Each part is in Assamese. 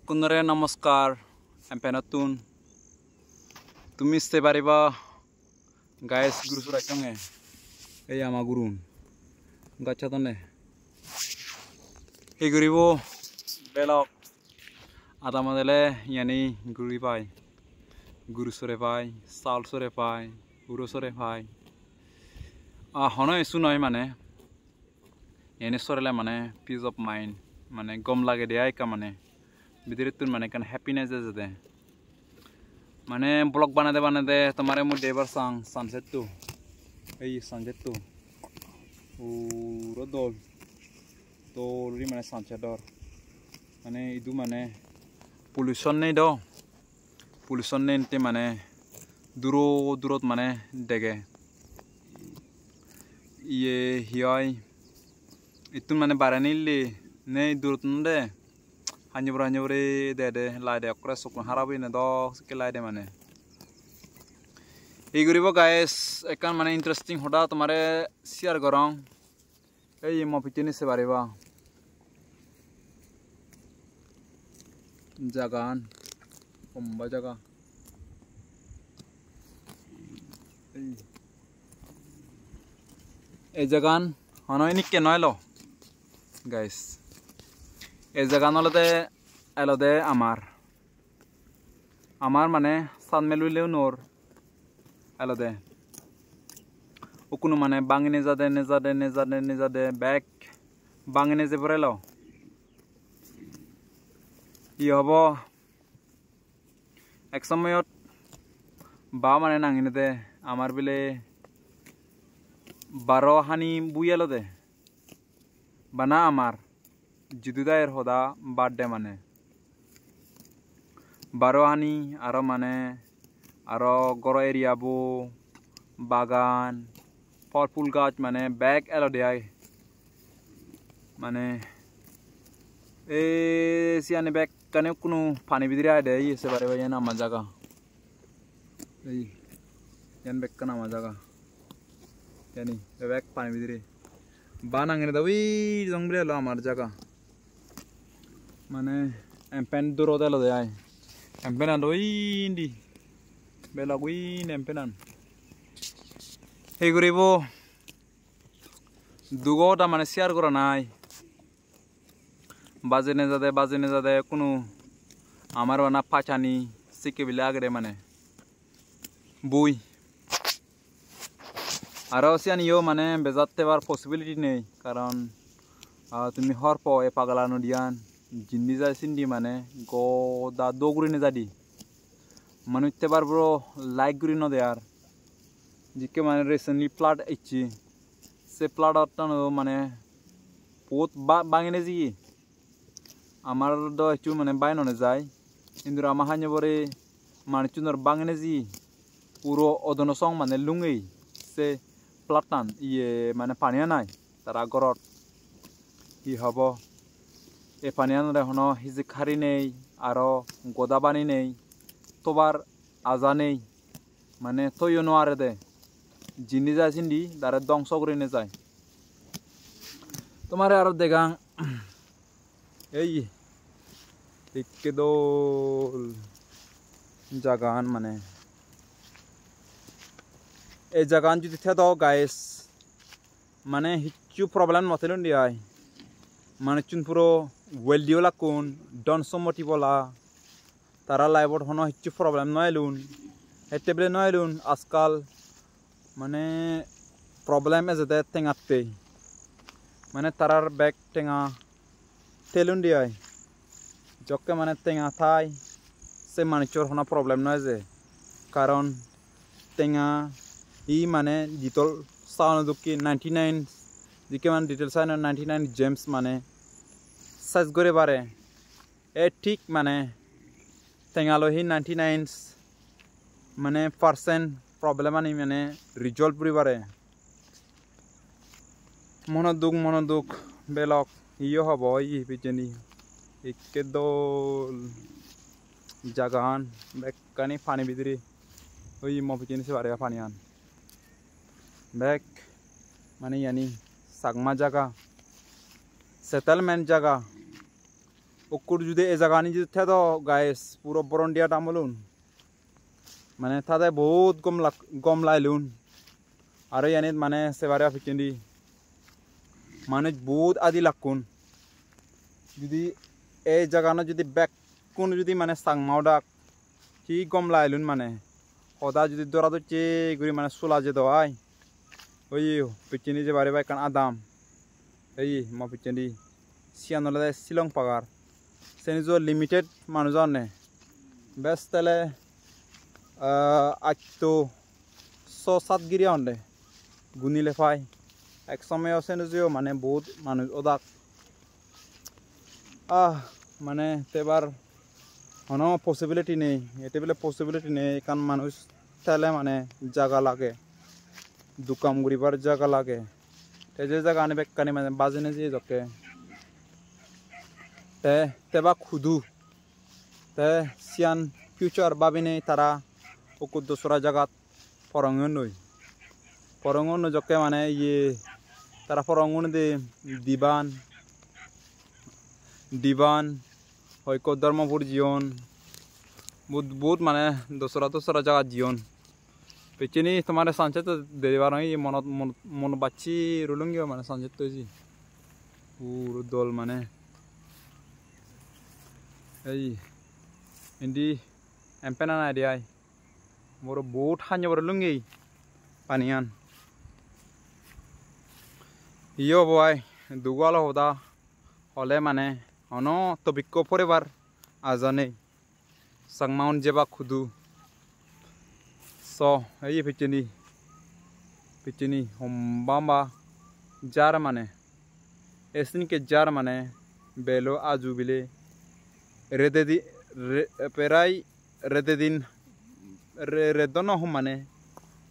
সকলোৰে নমস্কাৰ এম্পেনতুন তুমি সে পারিবা গাইস গুরু সুরা চঙে এই আমা গুরুন গাচ্ছা তনে এই গরিব বেলক আদা মদেলে ইয়ানি গুরি পাই গুরু সরে পাই চাউল সরে পাই উরো সরে পাই হন এসু নয় মানে এনে সরেলে মানে পিস অফ মাইন্ড মানে গম লাগে দেয় কা মানে ভিতরে তুন মানে কান হ্যাপিনেস আছে দে মানে ব্লগ বানাতে তোমারে মু দেবার সানসেট তো এই সানসেট তো পুরো দৌড়ি মানে সানসেটর মানে ইদু মানে পলিউশন নেই দ পলিউশন নেই মানে দূরত মানে দেগে ইয়ে হিয় ইতুন মানে বারানিলি নেই দূরত দে হাঞ্জবরে দে লাইদে অকরে সুকুন হারাবি না দকে লাইদে মানে এই গরিব গাইস একান মানে ইন্টারেস্টিং হঠাৎ তোমারে শেয়ার করং এই মপিতিনি সে পারিবা জাগান কম্বা জায়গা এই জাগান হনয় নিকে নয় লো গাইস এই জায়গা নলতে এলদে আমার মানে সান মেলুইলেও নোর এলদে ও কোনো মানে বাঙি নেজাদে ব্যাগ বাঙি নেজে পরে ল ই হব এক সময়ত বা মানে নাঙিনে দে আমার বিলে 12 হানি বুইয়ালো দে বানা আমার জিদুদায়ের হদা বার্থডে মানে 12 হানি আরো মানে আরো গড় এরিয়াবো বাগান ফল ফুল গাছ মানে ব্যাগ এলো দেয় মানে এ সিয়ানে ব্যাগ কানে কোনো পানি ভিতরে আয় দেয় এসে পারে ভাই আমার জায়গা এই ইয়ান ব্যাগ কানা আমার জায়গা জানি ব্যাগ পানি ভিতরে বা নাঙে দাও ওই জঙ্গলে এলো আমার জায়গা মানে এম্পেন দূর হতে এলো দেয় এম্পেনান ওই দি বেলা উইন এম্পেনান সেই করিব দুগোটা মানে শেয়ার করা নাই বাজে নেজাদে কোনো আমার বানা পাচানি শিখে বিলে আগে মানে বই আরও সিয়ানিও মানে বেজাতে পার পসিবিলিটি নেই কারণ তুমি হরপ এ পাগলানো দিয়ান জিন্দি যায় সিন্দি মানে গদা দৌড়ি নেজাদি মানুষতে পারবো লাইক গুড়ি ন দেয়ার জিকে মানে রিসেন্টলি প্লাট ইচ্ছি সে প্লাটত মানে বহুত বাঙিনে জি আমার দু মানে বাইননে যায় কিন্তু আমার হাഞ്ഞ পরে মানুষজনের বাঙিনে জি পুরো অদনসং মানে লুঙেই সে প্লাটান ইয়ে মানে পানিয়া নাই তারা গরত কি হব এ পানিয়ানরে হন হিজি খারি নেই আরো গোদাবানি নেই তোবার আজা নেই মানে তৈও নোয়ারে দে জিন্দি যায় সিন্দি তারা ধ্বংস করে নে যায় তোমারে আরো দেখাং এই একে দোল জাগান মানে এই জাগান যদি থে গাইস মানে হিচু প্রবলেম নথেলুন দিয়াই মানে চুন পুরো ওয়েলডিও লাকুন ডন সম্মতি বলা তারা লাইভত হন হিচু প্রবলেম নয়লুন হেটেবলে নয়লুন আজকাল মানে প্রবলেম এজেতে টেঙাতে মানে তারার ব্যাগ টেঙা তেলুন দিয়াই জকে মানে টেঙা থাই সে মানুষের হনা প্রবলেম নয় যে কারণ টেঙা ই মানে ডিটল সাউন্ড দুঃখী 99 জিকে মানে ডিটেল সাইন 99 জেমস মানে সাইজ করে পারে এ ঠিক মানে টেঙালহি 99 মানে পার্সেন্ট প্রবলেম আনি মানে রিজলভ করি পারে মনোদুখ বেলক ইয়ে হব ই বিজনী একে দোল জাগান বেকানি পানি ভিতরে ওই মফিজনী সে পারে পানি আন ব্যাগ মানে ইয়ানি সাগমা জায়গা সেটেলমেন্ট জায়গা ukur jude e jaga ni jude thedo guys puro borondia tamulun mane thade bahut gom lailun aro yanit mane sebare apikendi mane bahut adi lakun judi e jaga na judi back kun judi mane sang maudak ki gom lailun mane oda judi dora do che guri mane sula je do ai oyo pikendi je bare bai kan adam ei ma pikendi sianolade silong pagar senizo limited manujon ne best tele akto 6-7 giri onde gunile phai ek সময় senizo mane bahut মানুষ odak মানে তেবার কোনো পসিবিলিটি নেই এতে বলে পসিবিলিটি নেই কারণ মানুষ তাহলে মানে জায়গা লাগে দুকাম ঘুরিবার জায়গা লাগে তে যে জায়গা আনে বেকানি মানে বাজেনে যে জকে তেবা খুদু তে সিয়ান ফিউচার ভাবিনে তারা ওকুর দোসরা জায়গাত পরঙ্গন নই পরঙ্গন জকে মানে ইয়ে তারা পরঙ্গন দে দিবান হয়তো ধর্মপুর জীবন বহুত মানে দোসরা জায়গা জীবন পেছনে তোমার সানসেট তো দেবার নয় মন বাচ্চি রুলুঙ্গি মানে সানসেট তো পুরো দল মানে এই ইন্দি এম্পেনা নাই দিয়াই মোর বহুত হাঞ্জ বড় লুঙ্গি পানিয়ান ইয়ো বয় দুগাল হদা হলে মানে অনো তবিক্য পরিবার আজানে সাংমাউন যেবা খুদু স এই পিচনি হম্বাম্বা যার মানে এসিনকে যার মানে বেলো আজু বিলে পেরাই রেদে দিন রেদন হম মানে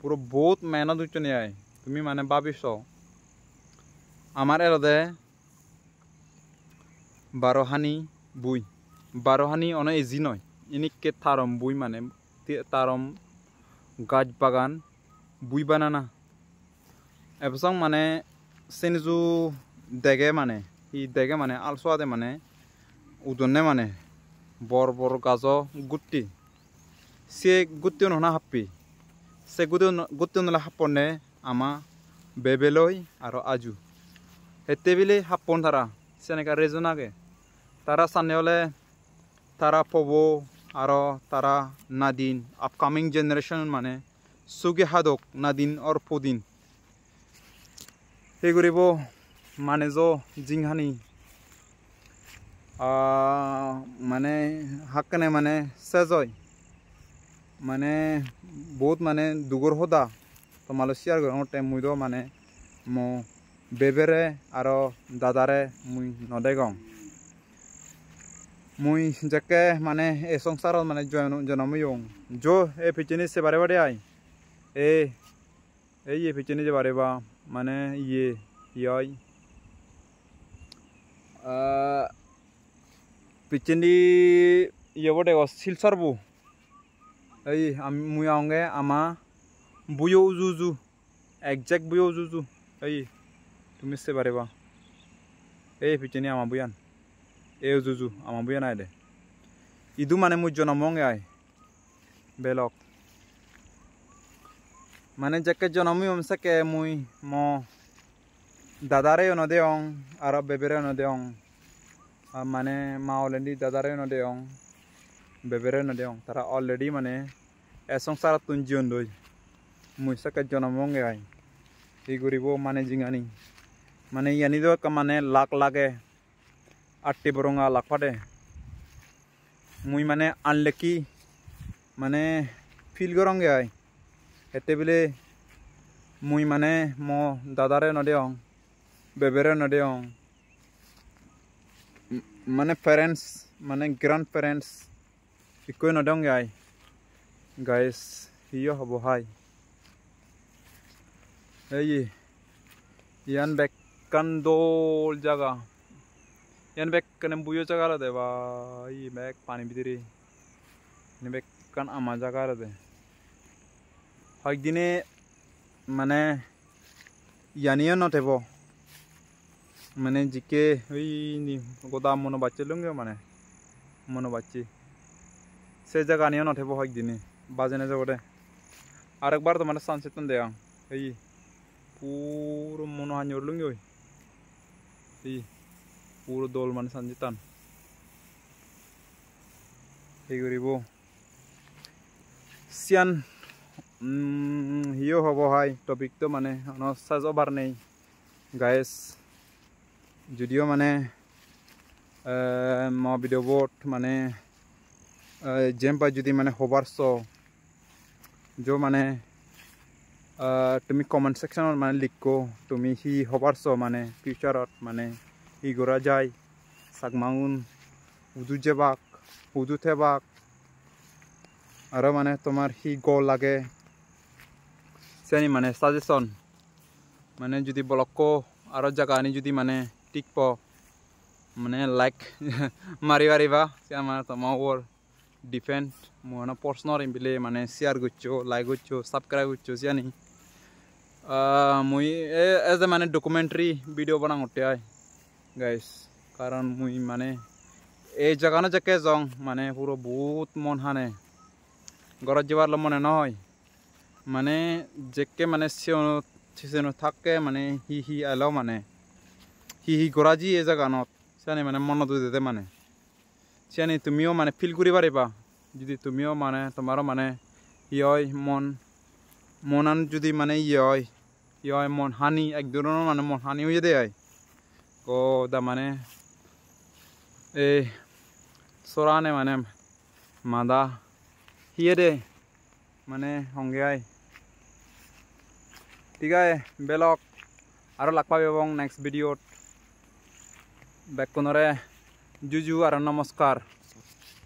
পুরো বহুত মেহনত উঠনে আয় তুমি মানে ভাবিস আমার এরদে বারোহানি বুই বারোহানি অনে ইজি নয় ইনিকে তারম বুই মানে তারম গাছ বাগান বুই বানানা এবছর মানে সেনজু দেগে মানে ই দেগে মানে আলসোয়াদে মানে উদনে মানে বর গাজ গুটি সে গুটি নহনা হাপ্পি সে গুটি নলা হাপ্পনে আমা বেবেলই আর আজু হেতেবিলে হাপ্পন তারা সেনেকা রেজন আগে তারা সামনে হলে তারা পবো আর তারা নাদিন আপকামিং জেনারেশন মানে সুগে হাদক নাদিন আর পদিন সেই করিব মানে জিংহানি মানে হাকনে মানে সেজয় মানে বহুত মানে দুগর হদা তোমালে শেয়ার করতে মুইদ মানে মো বেবেরে আর দাদারে মুই নদেগং মুই যাকে মানে এ সংসার মানে জনময়ং এ পিছনে সে বারে বারে আই এই পিছনে যে বারে বা মানে ইয়াই পিছনে ইয়ে বটে শিলসারবু এই মুই আওগে আমা বুয়ো উজু একজ্যাক্ট বুয়ো উজু এই তুমি সে বারে বা এই পিছনে আমা বুয়ান এ উজু আমা বুয়া নাই দে ইদু মানে মুই জনমঙ্গে আয় বেলক মানে যাকে জনমি সাকে মুই ম দাদারে নদেয়ং আর বেবেরে নদেয়ং মানে মা অলরেডি দাদারে নদেয়ং বেবেরে নদেয়ং তারা অলরেডি মানে এ সংসার তুঞ্জিয়ন দই মুই সাকে জনমঙ্গে আয় এই গরিব মানে জিঙানি মানে ইয়ানি দো মানে লাখ লাগে আটটি বরঙা লাখ পাটে মুই মানে আনলেকি মানে ফিল গরঙ্গে আয় এতে বলে মুই মানে ম দাদারে নদেয়ং বেবেরে নদেয়ং মানে প্যারেন্টস মানে গ্র্যান্ড প্যারেন্টস ইকোই নদেয়ংগে আয় গাইস ইয় হব হাই এই ইয়ান বেকান দোল জায়গা ইয়ান বেকান বুয়ো জায়গা দে বা ই বেক পানি ভিতরে বেকান আমা জায়গা দে হয়দিনে মানে ইয়ানিও নথেব মানে জিকে ওই গোদাম মনো বাচ্চা লুঙ্গে মানে মনো বাচ্চি সেই জায়গা নিয়ে নথেব হয় দিনে বাজে না যাবো আরেকবার তো মানে সানসেট তো দেয়া এই পুরো মনো হাঞ্জর লুঙ্গি ওই এই পুরো দোল মানে সানজিতান এই করিব সিয়ান হিও হব হাই টপিক তো মানে সাজ ওভার নেই গাইস যদিও মানে ভিডিও বোর্ড মানে যেম পাই যদি মানে হবার जो माने तुम कमेंट सेक्शन माने लिखो तुम ही हबार माने फ्यूचर माने ही गोरा जाय सागमाउन उदु जेबाक उदु थेबाक आरो माने तुम्हार ही गोल लागे सेनी माने सजेशन माने जुदी ब्लॉग को आरो जगानी जुदी माने टिक पो माने लाइक मारी मारिबा से माने तमावर डिफेंड मोना पर्सनल इमबिले माने शेयर गुच्चो लाइक गुच्चो सब्सक्राइब गुच्चो सियानी मुई एज ए माने डॉक्यूमेंट्री वीडियो बना होते आय गाइस कारण मुई माने ए जगह न जके जंग माने पूरा बहुत मन हाने गरज जबार ल मने नय माने जेके माने सिनो थाके माने ही आलो माने ही गराजी ए जगह न सियानी माने मन दु देते माने सियानी तुमिओ माने फिल करि पारिबा যদি তুমিও মানে তোমারও মানে ইয় মনান যদি মানে ইয় মন হানি এক ধরনের মানে মন হানি হয়ে দেয় ও দা মানে এই সরানে মানে মাদা হিয়ে দে মানে সঙ্গে আয় ঠিক আছে বেলক আরও লাগ পাবি এবং নেক্সট ভিডিওত বেক কোনরে জুজু আর নমস্কার।